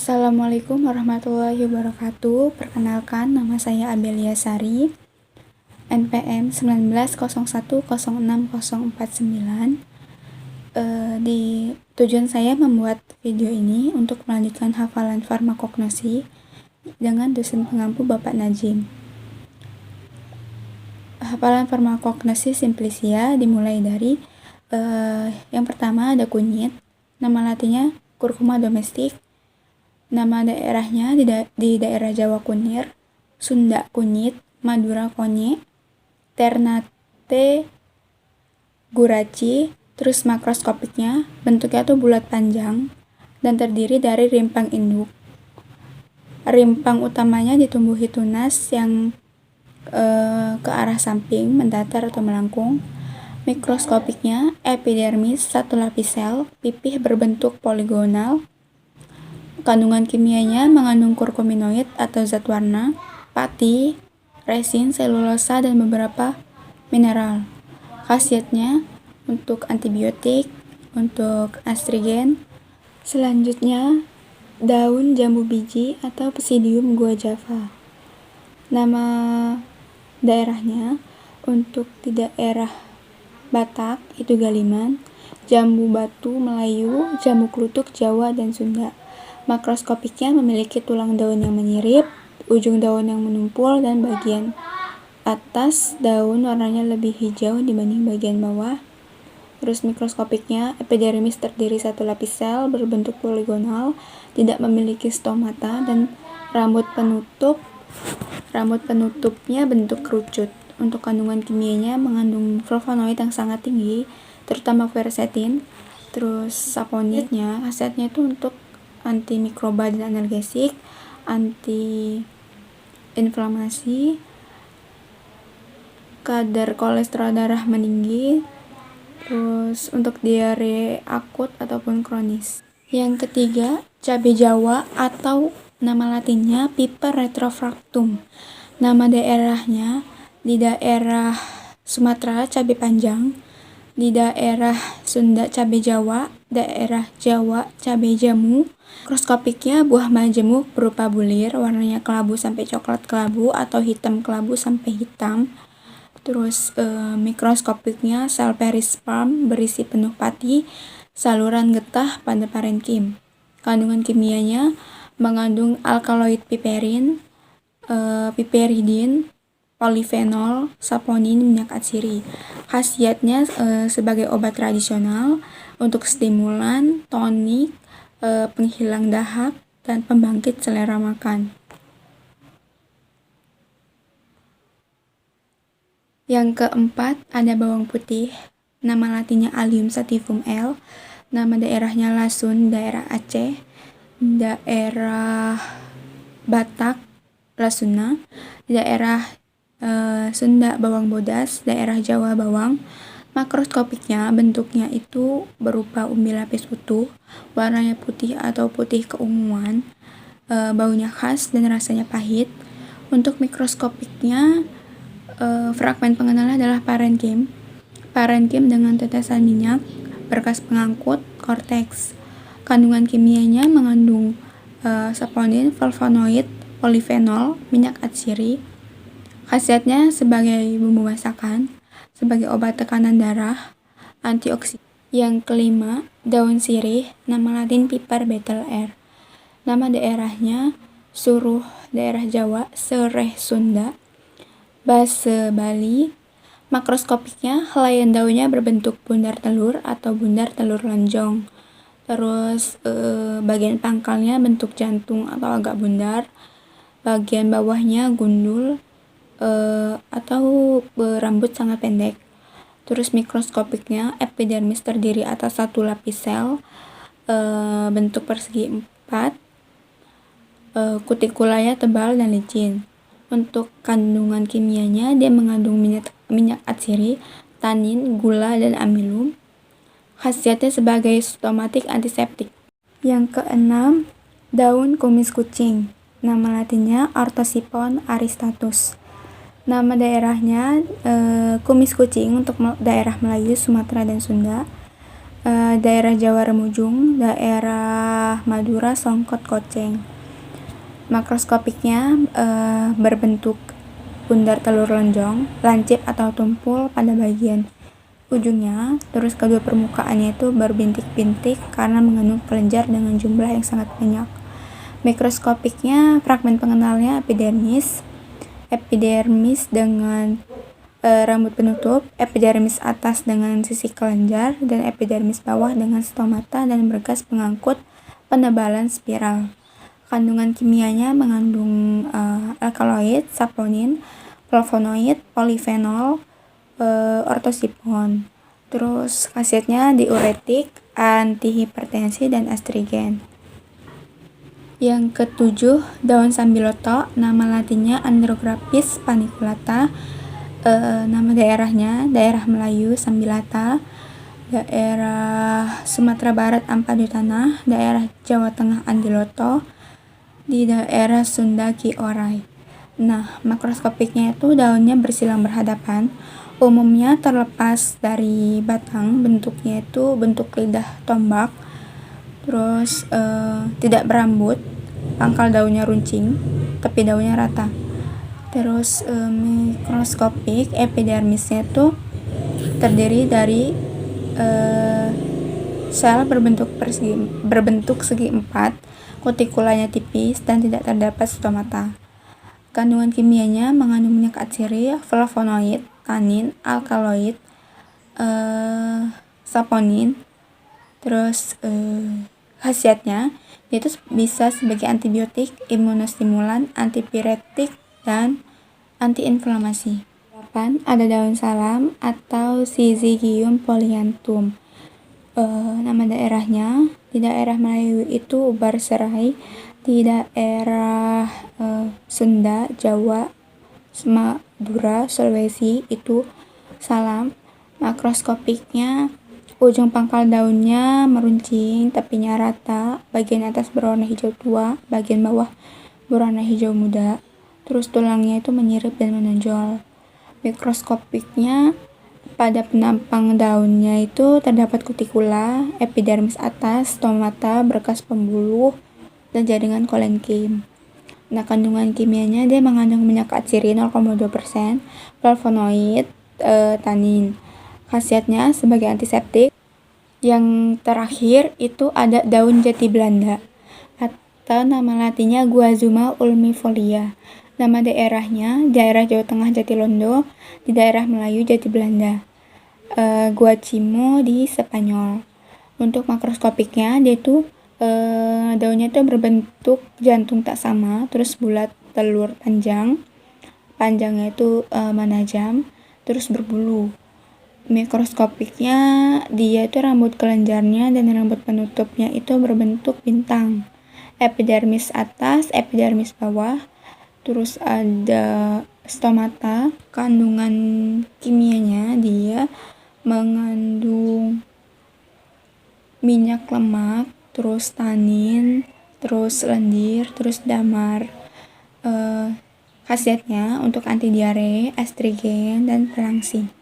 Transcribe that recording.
Assalamualaikum warahmatullahi wabarakatuh. Perkenalkan, nama saya Abelia Sari, NPM 1901060049. Tujuan saya membuat video ini untuk melanjutkan hafalan farmakognosi dengan dosen pengampu Bapak Najim. Hafalan farmakognosi simplicia dimulai dari yang pertama ada kunyit, nama latinnya Curcuma domestic. Nama daerahnya di daerah Jawa Kunir, Sunda kunyit, Madura konye, Ternate guraci. Terus makroskopiknya bentuknya tuh bulat panjang dan terdiri dari rimpang induk. Rimpang utamanya ditumbuhi tunas yang ke arah samping, mendatar atau melengkung. Mikroskopiknya epidermis, satu lapis sel, pipih berbentuk poligonal. Kandungan kimianya mengandung kurkuminoid atau zat warna, pati, resin, selulosa, dan beberapa mineral. Khasiatnya untuk antibiotik, untuk astringen. Selanjutnya, daun jambu biji atau Psidium guajava. Nama daerahnya untuk di daerah Batak itu Galiman, jambu batu Melayu, jambu klutuk Jawa dan Sunda. Makroskopiknya memiliki tulang daun yang menyirip, ujung daun yang menumpul, dan bagian atas daun warnanya lebih hijau dibanding bagian bawah. Terus mikroskopiknya epidermis terdiri satu lapis sel berbentuk poligonal, tidak memiliki stomata, dan rambut penutupnya bentuk kerucut. Untuk kandungan kimianya mengandung flavonoid yang sangat tinggi, terutama quercetin. Terus saponitnya, khasiatnya itu untuk antimikroba dan analgesik, anti inflamasi, kadar kolesterol darah meninggi, terus untuk diare akut ataupun kronis. Yang ketiga, cabai Jawa atau nama latinnya Piper retrofractum. Nama daerahnya di daerah Sumatera cabai panjang, di daerah Sunda cabai Jawa, daerah Jawa cabai jamu. Mikroskopiknya buah majemuk berupa bulir, warnanya kelabu sampai coklat kelabu atau hitam kelabu sampai hitam. Terus mikroskopiknya sel perisperm berisi penuh pati, saluran getah pada parenkim. Kandungan kimianya mengandung alkaloid piperin, piperidin, polifenol, saponin, minyak atsiri. Khasiatnya sebagai obat tradisional untuk stimulan, tonik, penghilang dahak, dan pembangkit selera makan. Yang keempat ada bawang putih, nama latinnya Allium sativum L, nama daerahnya Lasun, daerah Aceh, daerah Batak, Lasuna, daerah Sunda bawang bodas, daerah Jawa bawang. Makroskopiknya bentuknya itu berupa umbi lapis utuh, warnanya putih atau putih keunguan, baunya khas dan rasanya pahit. Untuk mikroskopiknya fragmen pengenalnya adalah parenkim dengan tetesan minyak, berkas pengangkut, korteks. Kandungan kimianya mengandung saponin, flavonoid, polifenol, minyak atsiri. Khasiatnya sebagai bumbu masakan, sebagai obat tekanan darah, antioksidan. Yang kelima, daun sirih, nama latin Piper betel-air. Nama daerahnya Suruh, daerah Jawa, Sereh Sunda, Base Bali. Makroskopiknya helaian daunnya berbentuk bundar telur atau bundar telur lonjong. Terus bagian pangkalnya bentuk jantung atau agak bundar. Bagian bawahnya gundul atau berambut sangat pendek. Terus mikroskopiknya epidermis terdiri atas satu lapis sel bentuk persegi 4, kutikulanya tebal dan licin. Untuk kandungan kimianya dia mengandung minyak atsiri, tanin, gula, dan amilum. Khasiatnya sebagai stomatik antiseptik. Yang keenam, daun kumis kucing, nama latinnya Orthosiphon aristatus. Nama daerahnya kumis kucing untuk daerah Melayu, Sumatera, dan Sunda. daerah Jawa Remujung, daerah Madura Songkot Koceng. Makroskopiknya berbentuk bundar telur lonjong, lancip atau tumpul pada bagian ujungnya, terus kedua permukaannya itu berbintik-bintik karena mengandung kelenjar dengan jumlah yang sangat banyak. Mikroskopiknya fragmen pengenalnya epidermis dengan rambut penutup, epidermis atas dengan sisi kelenjar, dan epidermis bawah dengan stomata dan berkas pengangkut penebalan spiral. Kandungan kimianya mengandung alkaloid, saponin, flavonoid, polifenol, ortosipon. Terus khasiatnya diuretik, antihipertensi, dan astringen. Yang ketujuh, daun sambiloto, nama latinnya Andrographis paniculata. Nama daerahnya daerah Melayu Sambilata, daerah Sumatera Barat Ampadu Tanah, daerah Jawa Tengah Andiloto, di daerah Sunda Ki Orai. Nah, makroskopiknya itu daunnya bersilang berhadapan, umumnya terlepas dari batang, bentuknya itu bentuk lidah tombak, terus tidak berambut, pangkal daunnya runcing, tepi daunnya rata. Terus mikroskopik epidermisnya itu terdiri dari sel berbentuk segi empat, kutikulanya tipis dan tidak terdapat stomata. Kandungan kimianya mengandung minyak atsiri, flavonoid, tanin, alkaloid, saponin. Terus khasiatnya itu bisa sebagai antibiotik, imunostimulan, antipiretik, dan antiinflamasi. 8. Ada daun salam atau Syzygium polyanthum. Nama daerahnya di daerah Melayu itu Ubar Serai, di daerah Sunda, Jawa, Madura, Sulawesi itu salam. Makroskopiknya ujung pangkal daunnya meruncing, tepinya rata, bagian atas berwarna hijau tua, bagian bawah berwarna hijau muda, terus tulangnya itu menyirip dan menonjol. Mikroskopiknya pada penampang daunnya itu terdapat kutikula, epidermis atas, stomata, berkas pembuluh, dan jaringan kolenkim. Nah, kandungan kimianya dia mengandung minyak atsiri 0,2%, flavonoid, tanin. Khasiatnya sebagai antiseptik. Yang terakhir itu ada daun jati Belanda atau nama latinnya Guazuma ulmifolia. Nama daerahnya daerah Jawa Tengah Jatilondo, di daerah Melayu Jati Belanda, Guacimo di Spanyol. Untuk makroskopiknya dia itu daunnya itu berbentuk jantung tak sama, terus bulat telur panjangnya itu menajam, terus berbulu. Mikroskopiknya dia itu rambut kelenjarnya dan rambut penutupnya itu berbentuk bintang, epidermis atas, epidermis bawah, terus ada stomata. Kandungan kimianya dia mengandung minyak lemak, terus tanin, terus lendir, terus damar. Khasiatnya untuk anti diare, astringen, dan perangsing.